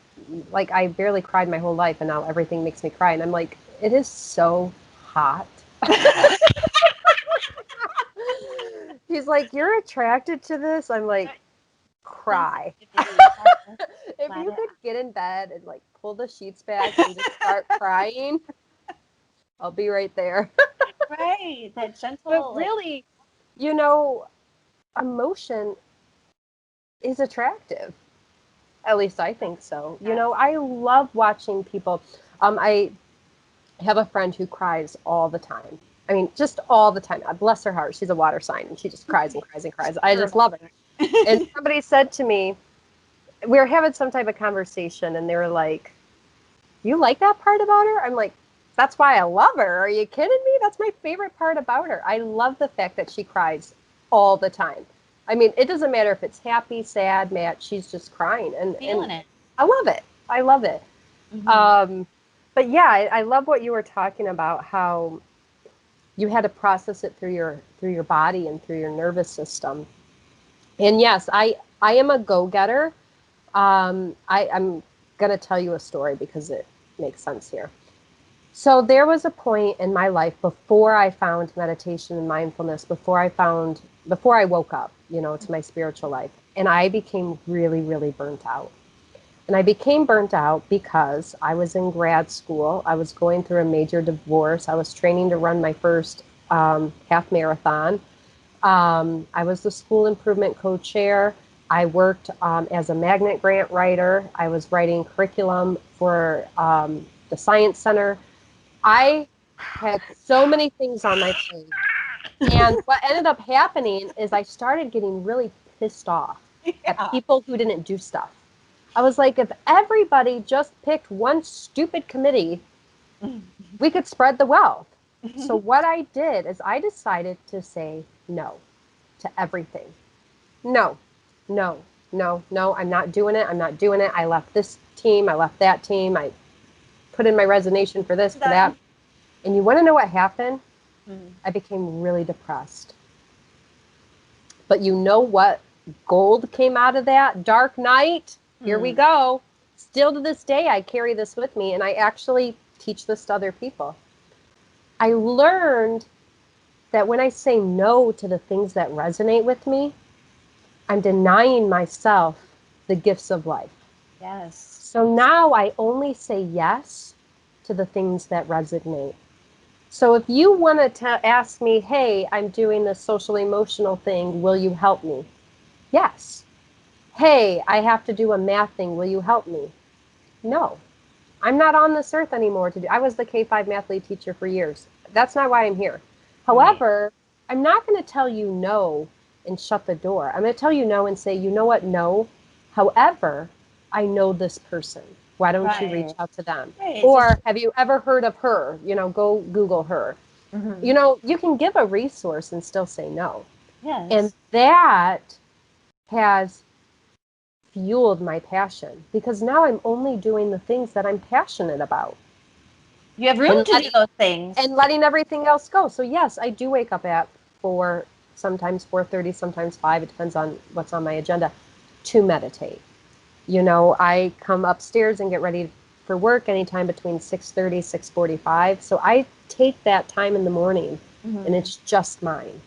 like, I barely cried my whole life, and now everything makes me cry. And I'm like, it is so hot. He's like, you're attracted to this? I'm like,
Just
cry.
give it yourself.
If
Let
you
it
could get in bed and like pull the sheets back and just start crying, I'll be right there.
out. Right. That
But
gentle, like,
really, you know, emotion is attractive. At least I think so. You
yes.
know, I love watching people. I have a friend who cries all the time. I mean, just all the time. Bless her heart. She's a water sign and she just cries and cries and cries. I just love it. And somebody said to me, we were having some type of conversation and they were like, you like that part about her? I'm like, that's why I love her. Are you kidding me? That's my favorite part about her. I love the fact that she cries all the time. I mean, it doesn't matter if it's happy, sad, mad, she's just crying. And
Feeling it.
I love it. I love it.
Mm-hmm.
Um, but yeah, I love what you were talking about, how you had to process it through your body and through your nervous system. And yes, I am a go-getter. I'm gonna tell you a story because it makes sense here. So there was a point in my life before I found meditation and mindfulness, before I woke up, you know, to my spiritual life, and I became really, really burnt out. And I became burnt out because I was in grad school. I was going through a major divorce. I was training to run my first half marathon. I was the school improvement co-chair, I worked as a magnet grant writer. I was writing curriculum for the Science Center. I had so many things on my plate. And what ended up happening is I started getting really pissed off at
Yeah.
people who didn't do stuff. I was like, if everybody just picked one stupid committee, we could spread the wealth. So what I did is I decided to say no to everything. No, no, no, no, I'm not doing it. I'm not doing it. I left this team. I left that team. I put in my resignation for this, for that. And you want to know what happened? I became really depressed. But you know what gold came out of that? Dark night. Here we go. Still to this day, I carry this with me, and I actually teach this to other people. I learned that when I say no to the things that resonate with me, I'm denying myself the gifts of life.
Yes.
So now I only say yes to the things that resonate. So if you wanted to ask me, hey, I'm doing this social emotional thing, will you help me? Yes. Hey, I have to do a math thing, will you help me? No. I'm not on this earth anymore to do. I was the K-5 math lead teacher for years. That's not why I'm here. However, I'm not going to tell you no and shut the door. I'm going to tell you no and say, you know what? No. However, I know this person. Why don't you reach out to them? Or have you ever heard of her? Go Google her. You can give a resource and still say no.
Yes.
And that has fueled my passion because now I'm only doing the things that I'm passionate about.
You have room to do those things.
And letting everything else go. So yes, I do wake up at 4, sometimes 4:30, sometimes 5. It depends on what's on my agenda to meditate. I come upstairs and get ready for work anytime between 6:30, 6:45. So I take that time in the morning and it's just mine.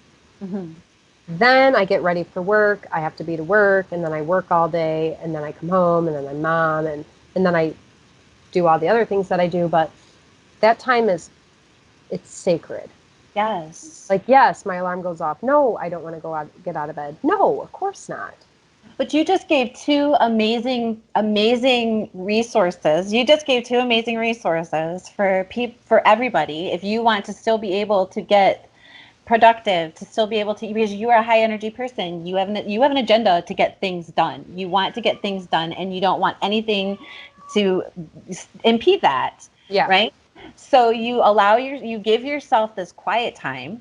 Then I get ready for work. I have to be to work, and then I work all day, and then I come home, and then I'm mom, and then I do all the other things that I do. But that time it's sacred.
Yes.
Like, yes, my alarm goes off. No, I don't want to get out of bed. No, of course not.
But you just gave two amazing resources. You just gave two amazing resources for everybody. If you want to still be able to get productive, to still be able to, because you are a high energy person, you have an agenda to get things done. You want to get things done, and you don't want anything to impede that.
Yeah.
Right. So you give yourself this quiet time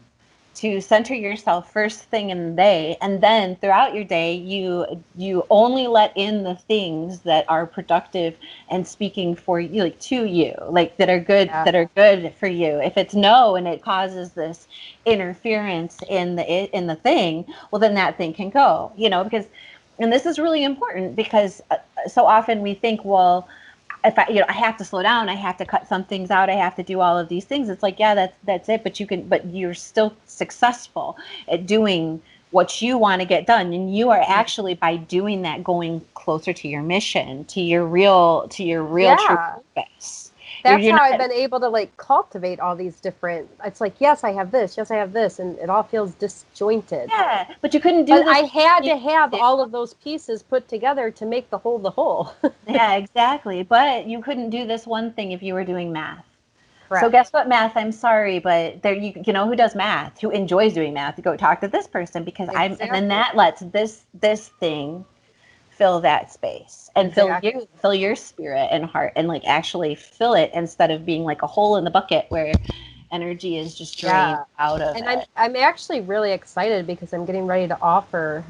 to center yourself first thing in the day, and then throughout your day you only let in the things that are productive and speaking for you, like to you, like that are good for you. If it's no and it causes this interference in the thing, well, then that thing can go, because, and this is really important because so often we think, well, if I have to slow down, I have to cut some things out, I have to do all of these things. It's like, yeah, that's it. But you're still successful at doing what you want to get done. And you are actually, by doing that, going closer to your mission, to your real true purpose.
That's how I've been able to cultivate all these different, it's like, yes, I have this, and it all feels disjointed.
Yeah, but you couldn't do this.
I had to have all of those pieces put together to make the whole.
Yeah, exactly. But you couldn't do this one thing if you were doing math.
Correct.
So guess what, math? I'm sorry, but there you know who does math, who enjoys doing math. Go talk to this person because and then that lets this thing fill that space and fill your spirit and heart and actually fill it, instead of being like a hole in the bucket where energy is just drained out of it.
And I'm actually really excited because I'm getting ready to offer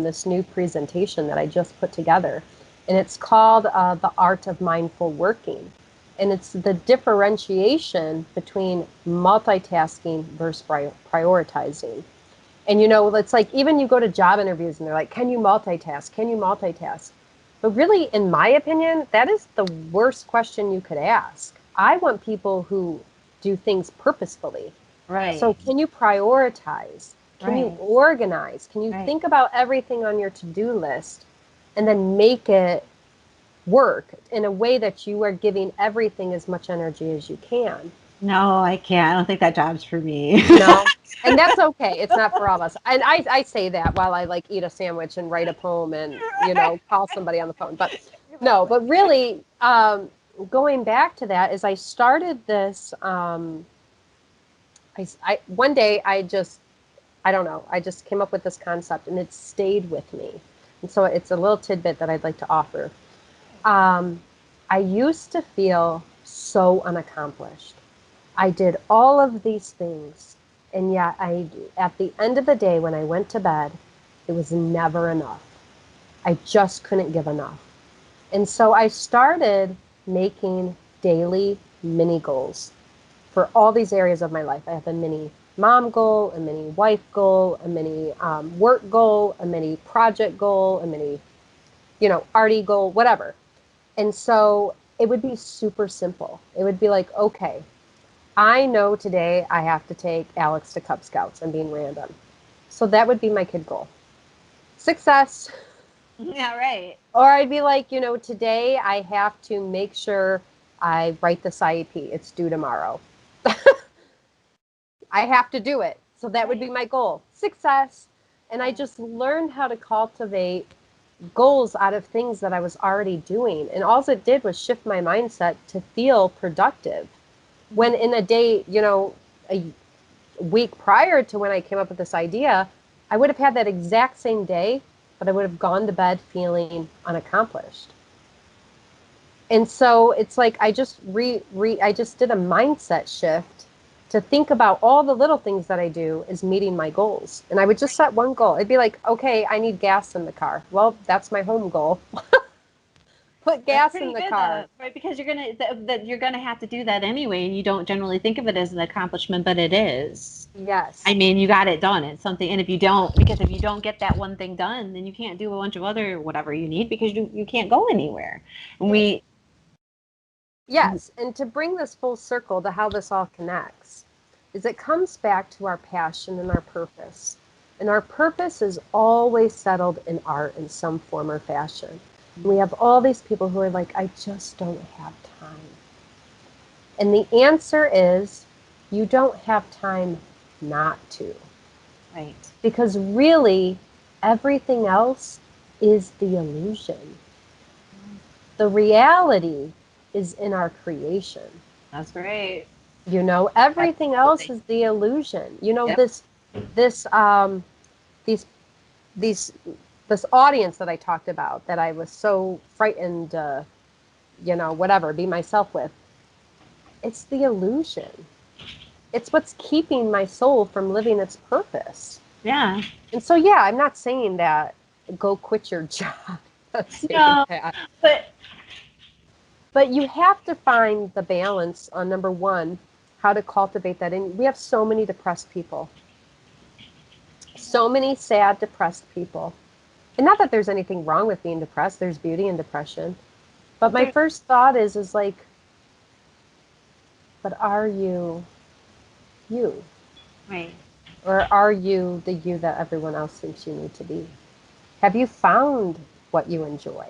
this new presentation that I just put together, and it's called The Art of Mindful Working. And it's the differentiation between multitasking versus prioritizing. And it's like, even you go to job interviews and they're like, can you multitask? Can you multitask? But really, in my opinion, that is the worst question you could ask. I want people who do things purposefully.
Right.
So can you prioritize? Can you organize? Can you think about everything on your to-do list and then make it work in a way that you are giving everything as much energy as you can?
No, I can't. I don't think that job's for me.
No. And that's okay. It's not for all of us. And I say that while I like eat a sandwich and write a poem and, call somebody on the phone. But no, but really, going back to that is I started this, one day I don't know, I just came up with this concept and it stayed with me. And so it's a little tidbit that I'd like to offer. Um, I used to feel so unaccomplished. I did all of these things, and yet at the end of the day, when I went to bed, it was never enough. I just couldn't give enough. And so I started making daily mini goals for all these areas of my life. I have a mini mom goal, a mini wife goal, a mini work goal, a mini project goal, a mini, arty goal, whatever. And so it would be super simple. It would be like, okay, I know today I have to take Alex to Cub Scouts. I'm being random. So that would be my kid goal. Success.
Yeah, right.
Or I'd be like, today I have to make sure I write this IEP. It's due tomorrow. I have to do it. So that would be my goal. Success. And I just learned how to cultivate goals out of things that I was already doing. And all it did was shift my mindset to feel productive. When in a day, a week prior to when I came up with this idea, I would have had that exact same day, but I would have gone to bed feeling unaccomplished. And so it's like I just I just did a mindset shift to think about all the little things that I do as meeting my goals. And I would just set one goal. It'd be like, okay, I need gas in the car. Well, that's my home goal. Put
That's
gas in
pretty
the
good
car.
though, right? Because you're gonna have to do that anyway, and you don't generally think of it as an accomplishment, but it is. I
Yes.
mean, you got it done. It's something, and because if you don't get that one thing done, then you can't do a bunch of other whatever you need because you can't go anywhere. And we,
Yes. And to bring this full circle to how this all connects, is it comes back to our passion and our purpose. And our purpose is always settled in art in some form or fashion. And we have all these people who are like, I just don't have time. And the answer is, you don't have time not to.
right,
Because really, everything else is the illusion. The reality is in our creation.
that's great.
Everything else
Absolutely.
is the illusion.
Yep.
This these these this audience that I talked about that I was so frightened whatever, be myself with. It's the illusion. It's what's keeping my soul from living its purpose.
Yeah.
And so yeah, I'm not saying that go quit your job. I'm not saying
No,
that.
but
But you have to find the balance on number one, how to cultivate that. And we have so many depressed people, so many sad, depressed people. And not that there's anything wrong with being depressed, there's beauty in depression. But my
there,
first thought is like, but are you you?
right.
Or are you the you that everyone else thinks you need to be? Have you found what you enjoy?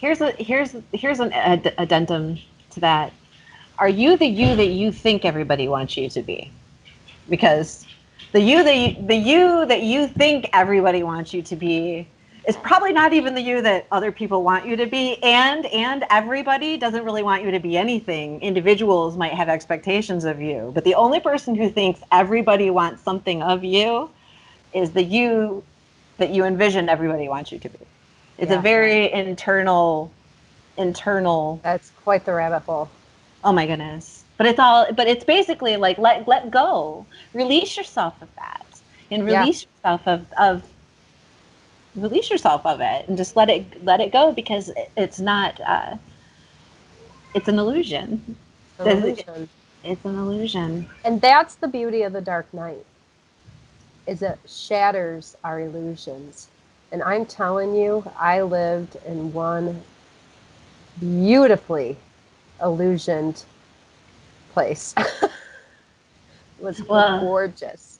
Here's an addendum to that. Are you that you think everybody wants you to be? Because the you that you think everybody wants you to be is probably not even the you that other people want you to be, and everybody doesn't really want you to be anything. Individuals might have expectations of you, but the only person who thinks everybody wants something of you is the you that you envision everybody wants you to be. It's a
Yeah,
very internal.
that's quite the rabbit hole.
Oh my goodness. But it's basically like let go. Release yourself of that. And
Yeah,
release yourself of it and just let it go because it's not it's an illusion.
it's an illusion.
It's an illusion.
And that's the beauty of the Dark Knight, is it shatters our illusions. And I'm telling you, I lived in one beautifully illusioned place. It was
Well,
gorgeous.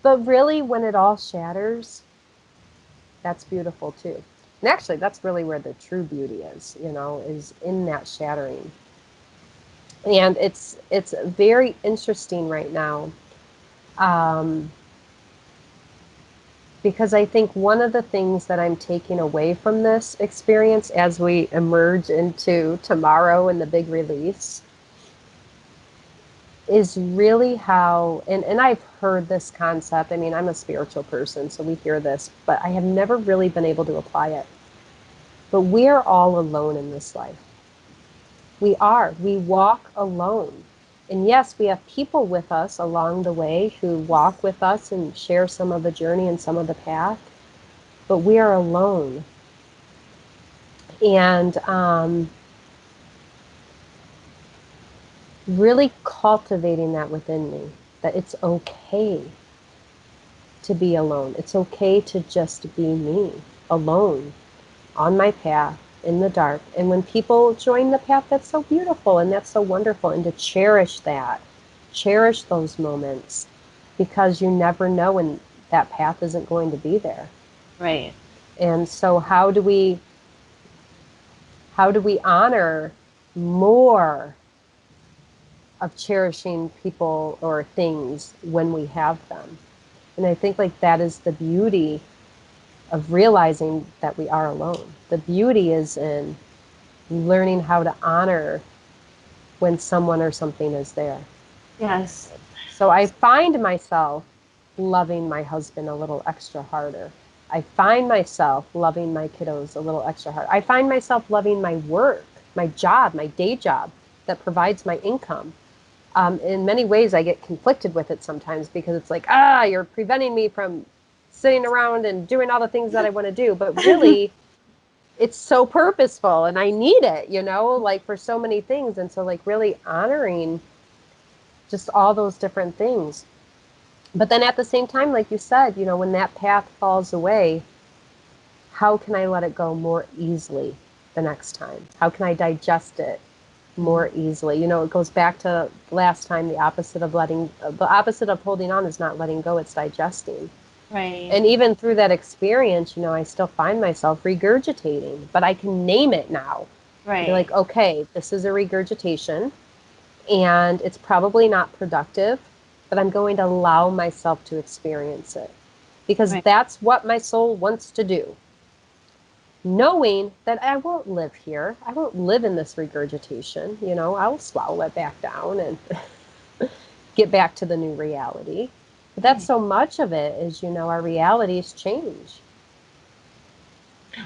But really, when it all shatters, that's beautiful too. And actually, that's really where the true beauty is in that shattering. And it's very interesting right now, um, because I think one of the things that I'm taking away from this experience as we emerge into tomorrow and the big release is really how, and I've heard this concept. I mean, I'm a spiritual person, so we hear this, but I have never really been able to apply it. But we are all alone in this life. We are. We walk alone. And yes, we have people with us along the way who walk with us and share some of the journey and some of the path, but we are alone. And really cultivating that within me, that it's okay to be alone. It's okay to just be me, alone, on my path, in the dark. And when people join the path, that's so beautiful and that's so wonderful. And to cherish that, cherish those moments, because you never know when that path isn't going to be there.
Right.
And so how do we honor more of cherishing people or things when we have them? And I think like that is the beauty of realizing that we are alone. The beauty is in learning how to honor when someone or something is there.
Yes.
So I find myself loving my husband a little extra harder. I find myself loving my kiddos a little extra hard. I find myself loving my work, my job, my day job that provides my income. In many ways, I get conflicted with it sometimes because it's like, you're preventing me from sitting around and doing all the things that I want to do. But really, it's so purposeful and I need it, like for so many things. And so, like, really honoring just all those different things. But then at the same time, like you said, when that path falls away, how can I let it go more easily the next time? How can I digest it more easily? It goes back to last time, the opposite of holding on is not letting go, it's digesting.
Right.
And even through that experience, I still find myself regurgitating, but I can name it now. Be
Right.
like, okay, this is a regurgitation and it's probably not productive, but I'm going to allow myself to experience it because
Right.
that's what my soul wants to do. Knowing that I won't live here, I won't live in this regurgitation, I'll swallow it back down and get back to the new reality. But that's
Right.
so much of it is, our realities change.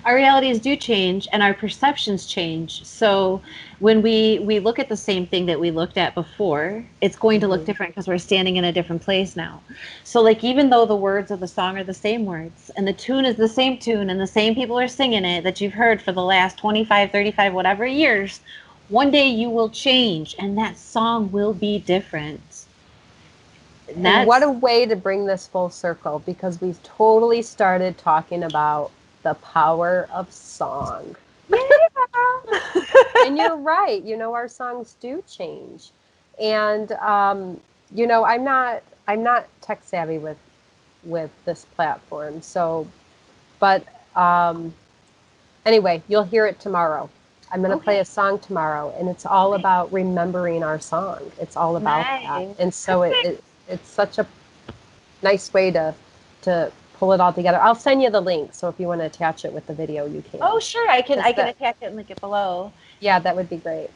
Our realities do change and our perceptions change. So when we look at the same thing that we looked at before, it's going to look
Mm-hmm.
different because we're standing in a different place now. So like even though the words of the song are the same words and the tune is the same tune and the same people are singing it that you've heard for the last 25, 35, whatever years, one day you will change and that song will be different. And
And what a
that's
way to bring this full circle, because we've totally started talking about the power of song.
yeah.
And you're right, our songs do change. And I'm not tech savvy with this platform. So, but anyway, you'll hear it tomorrow. I'm going to play
Okay.
a song tomorrow, and it's all
Nice.
about remembering our song. It's all about that.
Nice.
And so
Perfect.
it's such a nice way to pull it all together. I'll send you the link, so if you want to attach it with the video, you
Oh,
can.
sure. I can
Because
I can
that,
attach it and link it below.
yeah, that would be great.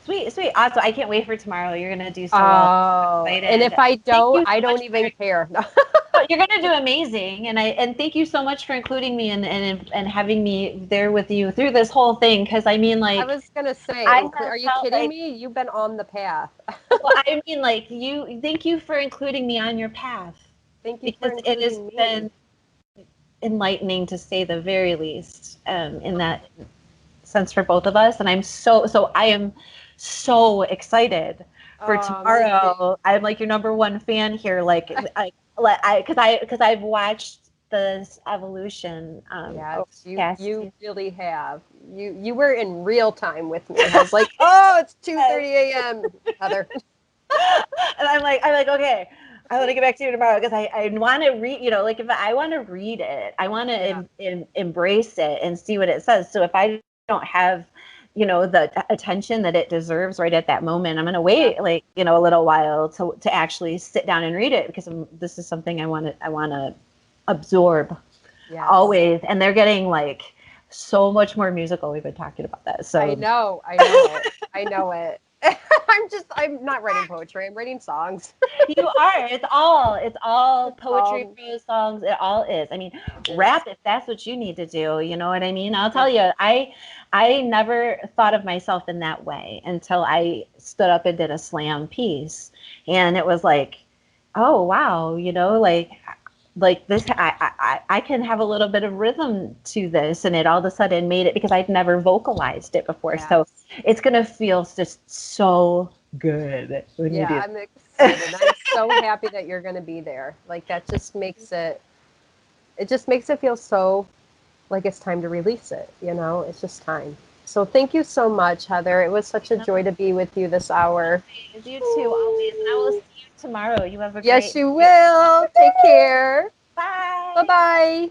Sweet, sweet. Awesome. I can't wait for tomorrow. You're gonna do so well. I'm
Oh, and
excited.
if I
Thank
don't,
you
I
so
don't
much
even
for
care. No.
you're gonna do amazing. And thank you so much for including me and having me there with you through this whole thing. Because I mean,
I
like,
was gonna say,
I have
are you
felt
kidding
like,
me? You've been on the path.
well, I mean, like, you. Thank you for including me on your path
Thank you for
because it has
including me.
been enlightening to say the very least. In that sense for both of us, and I am so excited for
Oh, me too.
tomorrow. I'm like your number one fan here. Like because I've watched this evolution over
Yes,
the past
you
few.
really have. You were in real time with me. I was like, oh, it's 2:30 a.m., Heather.
And I'm like, okay, I want to get back to you tomorrow because I want to read, like if I want to read it, I want to
Yeah.
embrace it and see what it says. So if I don't have the attention that it deserves right at that moment. I'm going to wait like, a little while to actually sit down and read it, because this is something I want to absorb always. And they're getting like so much more musical. We've been talking about that. So
I know it. I'm not writing poetry. I'm writing songs.
You are. It's all poetry, prose songs. It all is. I mean, rap, if that's what you need to do, you know what I mean? I'll tell you, I never thought of myself in that way until I stood up and did a slam piece. And it was like, oh, wow, like this, I can have a little bit of rhythm to this, and it all of a sudden made it, because I'd never vocalized it before. Yes. So it's gonna feel just so good when you do.
I'm excited. I'm so happy that you're gonna be there. Like that just makes it feel so like it's time to release it, it's just time. So thank you so much, Heather. It was such a joy to be with you this hour.
You too, always. And I will see you tomorrow. You have a great
Yes, you will. Take care.
Bye.
Bye-bye.